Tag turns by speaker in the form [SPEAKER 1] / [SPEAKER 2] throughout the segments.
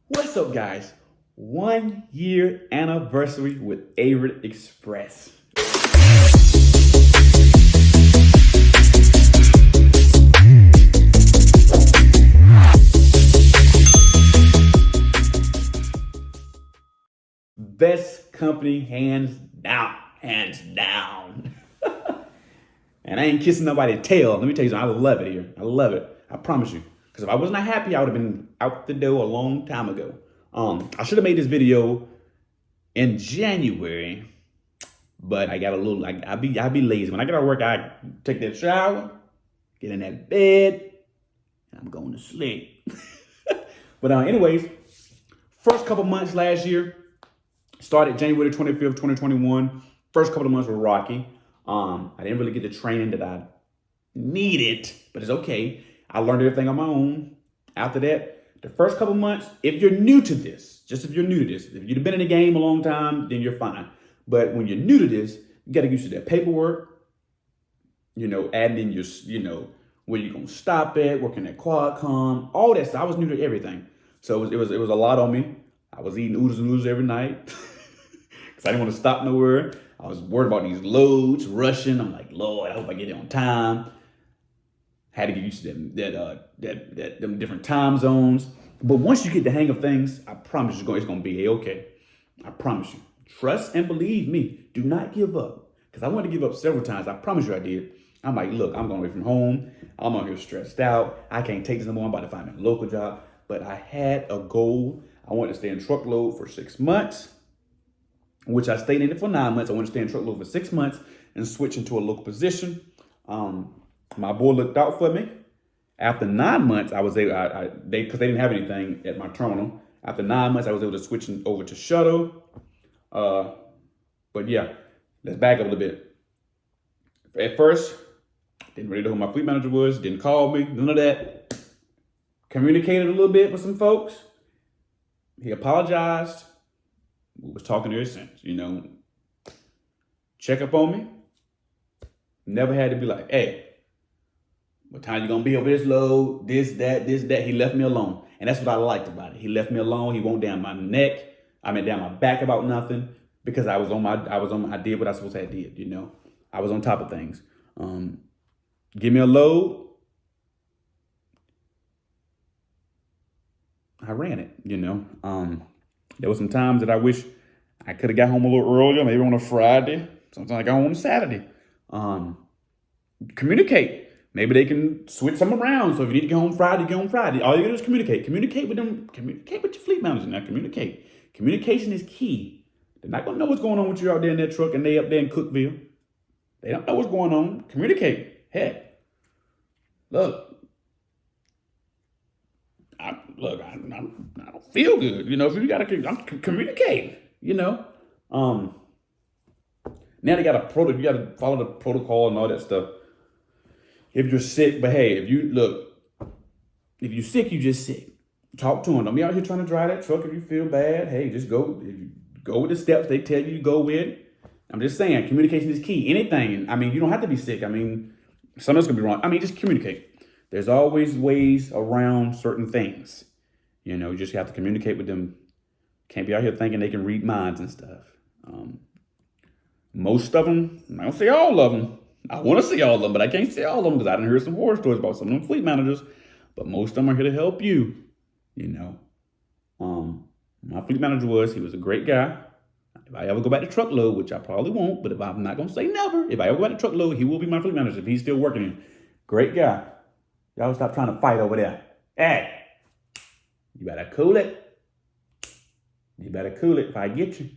[SPEAKER 1] What's up, guys? 1 year anniversary with Averitt Express. Best company, hands down, hands down. And I ain't kissing nobody's tail. Let me tell you something, I love it here. I love it. I promise you. Because if I was not happy, I would have been out the door a long time ago. I should have made this video in January, but I got a little, I be lazy. When I get out of work, I take that shower, get in that bed, and I'm going to sleep. But anyways, first couple months last year, started January 25th, 2021. First couple of months were rocky. I didn't really get the training that I needed, but it's okay. I learned everything on my own. After that, the first couple months, if you're new to this, if you've been in the game a long time, then you're fine. But when you're new to this, you got to get used to that paperwork, adding in your, where you're going to stop at, working at Qualcomm, all that stuff. I was new to everything. So it was a lot on me. I was eating oodles and noodles every night because I didn't want to stop nowhere. I was worried about these loads, rushing. I'm like, Lord, I hope I get it on time. Had to get used to them different time zones. But once you get the hang of things, I promise you it's going to be okay. I promise you. Trust and believe me. Do not give up. Because I wanted to give up several times. I promise you I did. I'm like, look, I'm going away from home. I'm out here stressed out. I can't take this no more. I'm about to find me a local job. But I had a goal. I wanted to stay in truckload for 6 months, which I stayed in it for 9 months. I wanted to stay in truckload for 6 months and switch into a local position. My boy looked out for me. After 9 months, I was able, because they didn't have anything at my terminal. After 9 months, I was able to switch over to shuttle. But yeah, let's back up a little bit. At first, didn't really know who my fleet manager was, didn't call me, none of that. Communicated a little bit with some folks. He apologized. We was talking ever since, check up on me. Never had to be like, hey, what time you gonna be over this load? This, that. He left me alone. And that's what I liked about it. He left me alone. He won't down my neck. Down my back about nothing because I did what I was supposed to have did, I was on top of things. Give me a load. I ran it, There were some times that I wish I could have got home a little earlier, maybe on a Friday. Sometimes I got home on a Saturday. Communicate. Maybe they can switch some around. So if you need to get home Friday, get home Friday. All you gotta do is communicate. Communicate with them. Communicate with your fleet manager. Now communicate. Communication is key. They're not gonna know what's going on with you out there in that truck and they up there in Cookville. They don't know what's going on. Communicate. Heck, look, I don't feel good. If you gotta communicate. Now they got you gotta follow the protocol and all that stuff. If you're sick, but hey, if you're sick, you just sick. Talk to them. Don't be out here trying to drive that truck if you feel bad. Hey, just go. If you go with the steps they tell you to go with. I'm just saying, communication is key. Anything. You don't have to be sick. Something's gonna be wrong. Just communicate. There's always ways around certain things. You just have to communicate with them. Can't be out here thinking they can read minds and stuff. Most of them, I don't say all of them. I want to say all of them, but I can't say all of them because I didn't hear some horror stories about some of them fleet managers. But most of them are here to help you. My fleet manager he was a great guy. If I ever go back to truckload, which I probably won't, but if I'm not going to say never, if I ever go back to truckload, he will be my fleet manager if he's still working here. Great guy. Y'all stop trying to fight over there. Hey, you better cool it. You better cool it if I get you.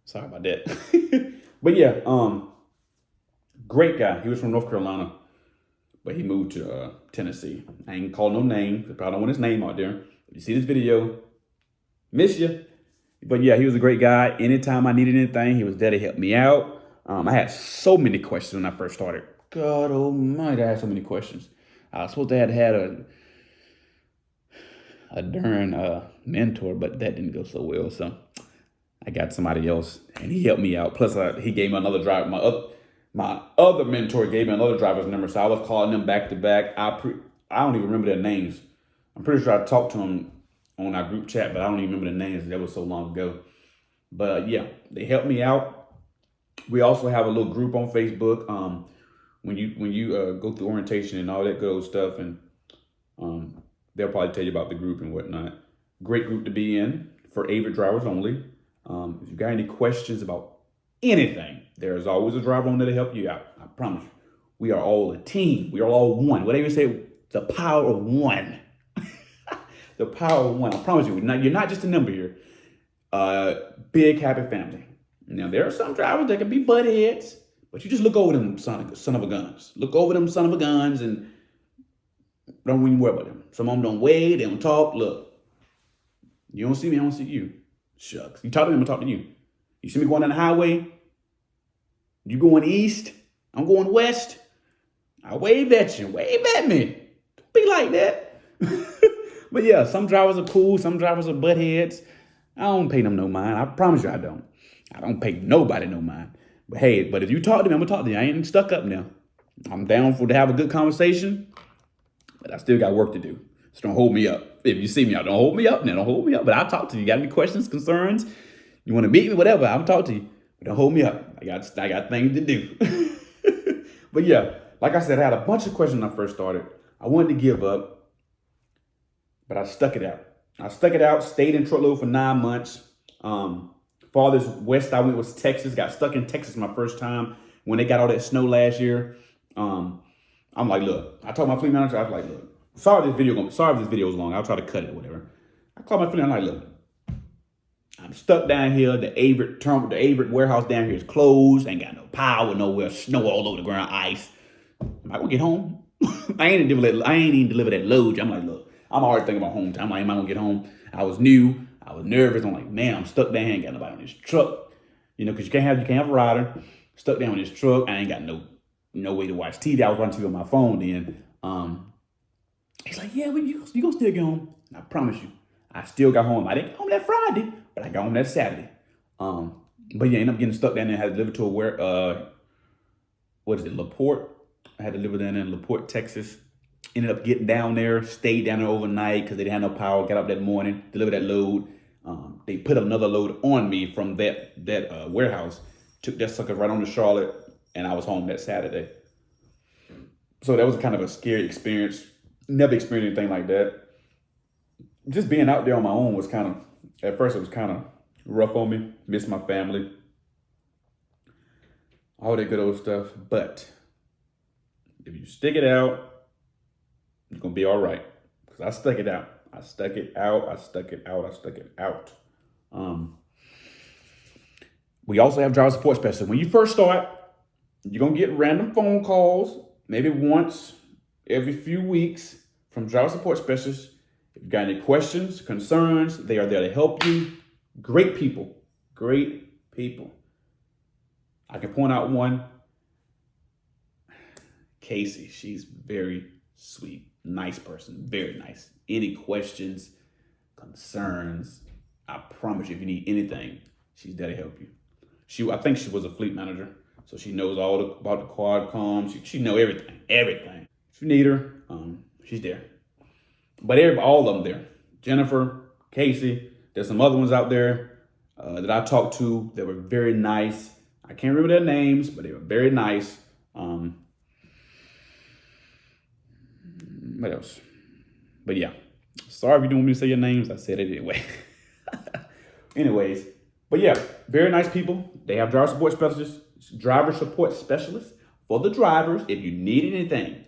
[SPEAKER 1] Sorry about that. But yeah, great guy. He was from North Carolina, but he moved to Tennessee. I ain't call no name because I probably don't want his name out there. If you see this video, miss you. But yeah, he was a great guy. Anytime I needed anything, he was there to help me out. I had so many questions when I first started. God almighty, I had so many questions. I was supposed to have had a darn mentor, but that didn't go so well. So I got somebody else, and he helped me out. Plus, he gave me another driver. My other mentor gave me another driver's number, so I was calling them back to back. I don't even remember their names. I'm pretty sure I talked to them on our group chat, but I don't even remember the names. That was so long ago. But yeah, they helped me out. We also have a little group on Facebook. When you go through orientation and all that good old stuff, and they'll probably tell you about the group and whatnot. Great group to be in for Averitt drivers only. If you got any questions about anything, there's always a driver on there to help you out. I promise you. We are all a team. We are all one. Whatever you say, the power of one. The power of one. I promise you, you're not just a number here. Big happy family. Now there are some drivers that can be butt heads, but you just look over them son of a guns. Look over them son of a guns and don't even worry about them. Some of them don't wave, they don't talk. Look, you don't see me, I don't see you. Shucks. You talk to me, I'm gonna talk to you. You see me going down the highway? You going east? I'm going west. I wave at you. Wave at me. Don't be like that. But yeah, some drivers are cool. Some drivers are butt heads. I don't pay them no mind. I promise you I don't. I don't pay nobody no mind. But hey, if you talk to me, I'm going to talk to you. I ain't stuck up now. I'm down to have a good conversation, but I still got work to do. So don't hold me up. If you see me out, don't hold me up now. Don't hold me up. But I'll talk to you. You got any questions, concerns? You want to meet me, whatever, I'll talk to you. But don't hold me up. I got things to do. But yeah, like I said, I had a bunch of questions when I first started. I wanted to give up, but I stuck it out. Stayed in truckload for 9 months. Farthest west I went was Texas. Got stuck in Texas my first time when they got all that snow last year. I'm like, look, I told my fleet manager, I was like, look, sorry if this video is long. I'll try to cut it or whatever. I called my fleet manager, I'm like, look, I'm stuck down here. The Averitt warehouse down here is closed. Ain't got no power nowhere. Snow all over the ground, ice. Am I gonna get home? I ain't even deliver that load. I'm like, look, I'm already thinking about home time. I'm like, am I gonna get home? I was new. I was nervous. I'm like, man, I'm stuck down here. Ain't got nobody on this truck. You know, because you can't have a rider. Stuck down on this truck. I ain't got no way to watch TV. I was watching TV on my phone then. He's like, yeah, well, you gonna still get home. And I promise you, I still got home. I didn't get home that Friday, but I got home that Saturday. But yeah, ended up getting stuck down there. I had to deliver to LaPorte. I had to deliver down there in LaPorte, Texas. Ended up getting down there, stayed down there overnight because they didn't have no power. Got up that morning, delivered that load. They put another load on me from that warehouse. Took that sucker right on to Charlotte, and I was home that Saturday. So that was kind of a scary experience. Never experienced anything like that. Just being out there on my own was at first it was kind of rough on me. Missed my family. All that good old stuff. But if you stick it out, you're going to be all right. Because I stuck it out. We also have driver support specialists. When you first start, you're going to get random phone calls, maybe once every few weeks from driver support specialists. If you got any questions, concerns, they are there to help you. Great people. I can point out one. Casey, she's very sweet, nice person, very nice. Any questions, concerns, I promise you, if you need anything, she's there to help you. I think she was a fleet manager, so she knows about the quad comms. She know everything. If you need her, she's there. But all of them there. Jennifer, Casey, there's some other ones out there that I talked to that were very nice. I can't remember their names, but they were very nice. What else? But yeah, sorry if you don't want me to say your names. I said it anyway. Anyways, but yeah, very nice people. They have driver support specialists for the drivers if you need anything.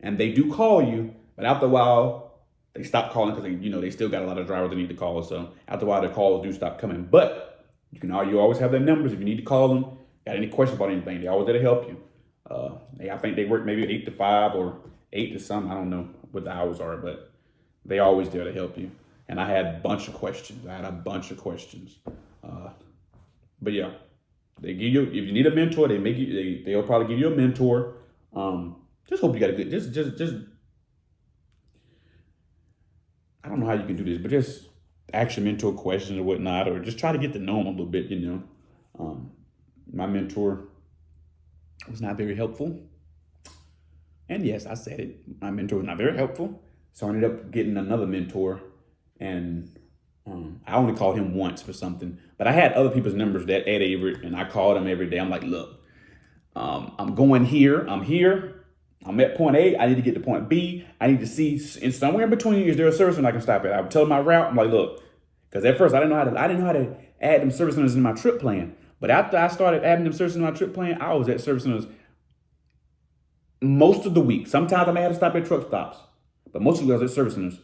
[SPEAKER 1] And they do call you, but after a while, they stop calling because they still got a lot of drivers they need to call. So after a while, the calls do stop coming. But you always have their numbers if you need to call them. Got any questions about anything? They always there to help you. I think they work maybe 8 to 5 or 8 to something. I don't know what the hours are, but they always there to help you. And I had a bunch of questions. But yeah, they give you, if you need a mentor, they'll probably give you a mentor. Just hope you got a good, just, I don't know how you can do this, but just ask your mentor questions or whatnot, or just try to get to know them a little bit, My mentor was not very helpful. And yes, I said it. My mentor was not very helpful. So I ended up getting another mentor and I only called him once for something, but I had other people's numbers that at Averitt, and I called them every day. I'm like, look, I'm going here. I'm here. I'm at point A. I need to get to point B. I need to see, and somewhere in between is there a service center I can stop at. I would tell them my route. I'm like, look, because at first I didn't know how to add them service centers in my trip plan. But after I started adding them service centers in my trip plan, I was at service centers most of the week. Sometimes I may have to stop at truck stops, but most of the week I was at service centers.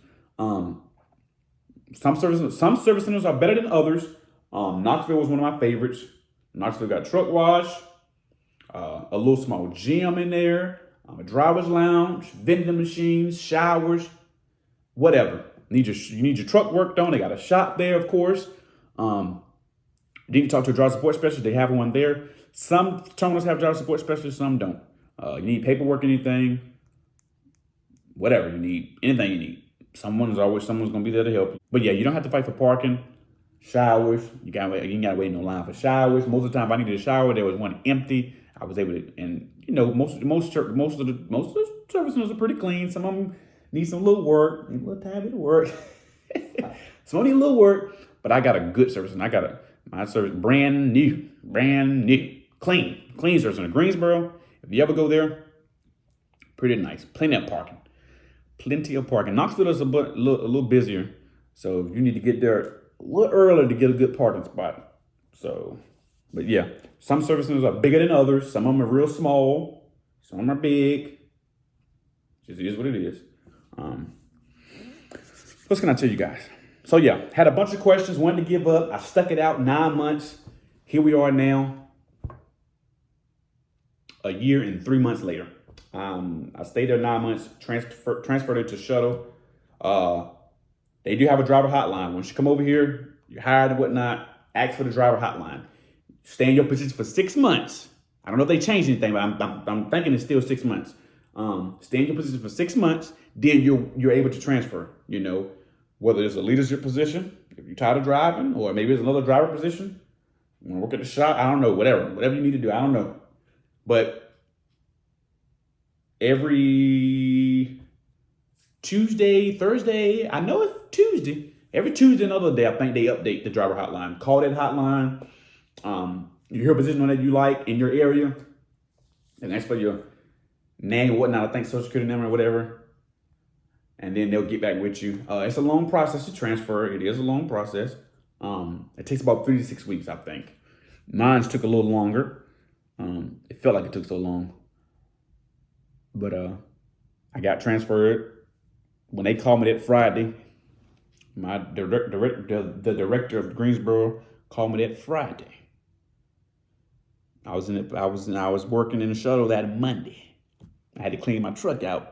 [SPEAKER 1] Some service centers are better than others. Knoxville was one of my favorites. Knoxville got truck wash, a little small gym in there, a driver's lounge, vending machines, showers, whatever. You need your truck worked on. They got a shop there, of course. You can talk to a driver support specialist. They have one there. Some terminals have driver support specialists, some don't. You need paperwork, anything, whatever you need, anything you need. Someone's going to be there to help you. But yeah, you don't have to fight for parking, showers. You ain't got to wait in no line for showers. Most of the time, if I needed a shower, there was one empty. I was able to, and most of the service centers are pretty clean. Some of them need some little work, need a little tiny bit of work. Some need a little work, but I got a good service, and my service brand new, clean service in Greensboro. If you ever go there, pretty nice. Plenty of parking. Knoxville is a little busier, so you need to get there a little early to get a good parking spot. So, but yeah, some service centers are bigger than others. Some of them are real small. Some of them are big. Just is what it is. What can I tell you guys? So yeah, had a bunch of questions, wanted to give up. I stuck it out 9 months. Here we are now, a year and 3 months later. I stayed there 9 months, transferred it to shuttle. They do have a driver hotline. Once you come over here, you're hired and whatnot, ask for the driver hotline. Stay in your position for 6 months. I don't know if they changed anything, but I'm thinking it's still 6 months. Stay in your position for 6 months, then you're able to transfer, whether it's a leadership position, if you're tired of driving, or maybe it's another driver position. You want to work at the shop, I don't know, whatever you need to do, I don't know. But every Tuesday, Thursday, I know it's Tuesday. Every Tuesday and other day, I think they update the driver hotline. Call that hotline. You hear a position that you like in your area, and that's for your name or whatnot. I think social security number or whatever. And then they'll get back with you. It's a long process to transfer. It is a long process. It takes about 3 to 6 weeks, I think. Mine took a little longer. It felt like it took so long. But I got transferred. When they called me that Friday, the director of Greensboro called me that Friday. I was working in the shuttle that Monday. I had to clean my truck out.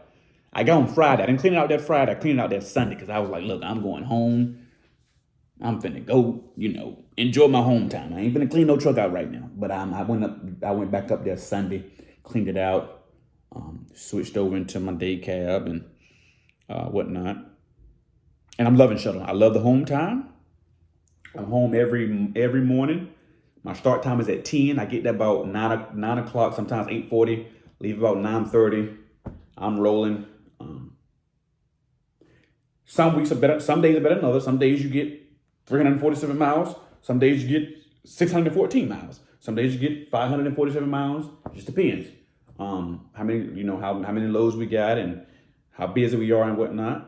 [SPEAKER 1] I got on Friday. I didn't clean it out that Friday. I cleaned it out that Sunday because I was like, look, I'm going home. I'm finna go, enjoy my home time. I ain't finna clean no truck out right now. But I went back up there Sunday, cleaned it out, switched over into my day cab and whatnot. And I'm loving shuttle. I love the home time. I'm home every morning. My start time is at 10. I get there about 9 o'clock, sometimes 8:40. Leave about 9:30. I'm rolling. Some weeks are better. Some days are better than others. Some days you get 347 miles. Some days you get 614 miles. Some days you get 547 miles. It just depends. How many, how many loads we got and how busy we are and whatnot.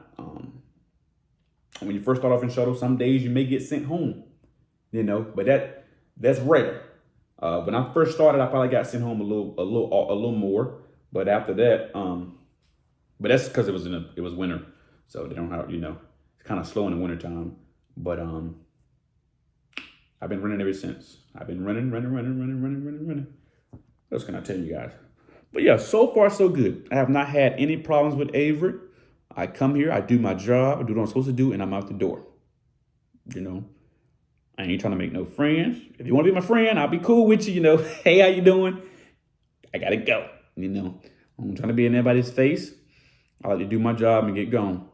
[SPEAKER 1] When you first start off in shuttle, some days you may get sent home, but that's rare. When I first started, I probably got sent home a little more. But after that, but that's because it was winter, so they don't have, it's kind of slow in the wintertime. But I've been running ever since. I've been running. What else can I tell you guys? But yeah, so far so good. I have not had any problems with Averitt. I come here, I do my job, I do what I'm supposed to do, and I'm out the door. I ain't trying to make no friends. If you want to be my friend, I'll be cool with you. Hey, how you doing? I gotta go. I'm trying to be in everybody's face. I like to do my job and get gone.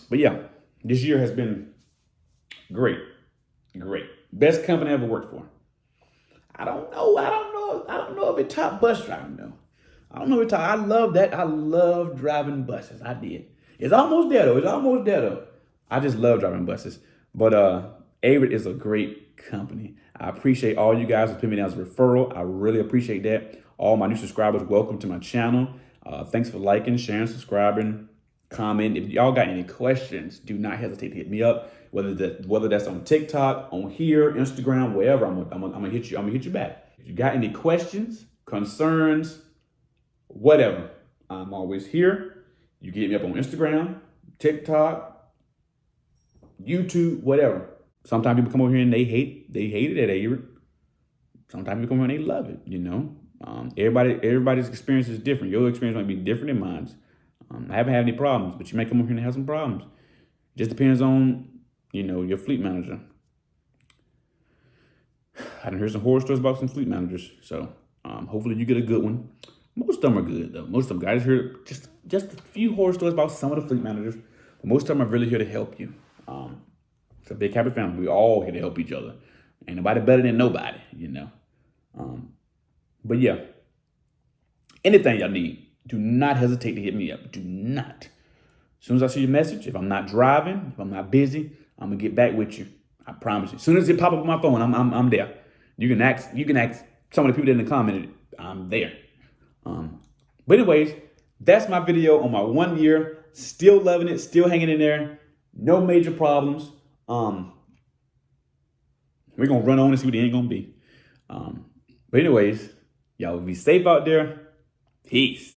[SPEAKER 1] But yeah, this year has been great. Best company I ever worked for. I don't know if it top bus driving though. I don't know if it top. I love that. I love driving buses. I did. It's almost there though. It's almost there though. I just love driving buses. But Averitt is a great company. I appreciate all you guys who put me down as a referral. I really appreciate that. All my new subscribers, welcome to my channel. Thanks for liking, sharing, subscribing, comment. If y'all got any questions, do not hesitate to hit me up. Whether that's on TikTok, on here, Instagram, wherever, I'm gonna hit you. I'm gonna hit you back. If you got any questions, concerns, whatever, I'm always here. You can hit me up on Instagram, TikTok, YouTube, whatever. Sometimes people come over here and they hate it at Averitt. Sometimes people come over here and they love it, you know. Everybody's experience is different. Your experience might be different than mine. I haven't had any problems, but you may come over here and have some problems. It just depends on, you know, your fleet manager. I done heard some horror stories about some fleet managers, so hopefully you get a good one. Most of them are good though. Most of them, I just heard just a few horror stories about some of the fleet managers, but most of them are really here to help you. It's a big happy family. We all here to help each other. Ain't nobody better than nobody, you know. But yeah, anything y'all need, do not hesitate to hit me up. Do not. As soon as I see your message, if I'm not driving, if I'm not busy, I'm gonna get back with you. I promise you. As soon as it pop up on my phone, I'm there. You can ask some of the people that in the commented. I'm there. But anyways, that's my video on my 1 year. Still loving it. Still hanging in there. No major problems. We're gonna run on and see what the end gonna be. But anyways, y'all be safe out there. Peace.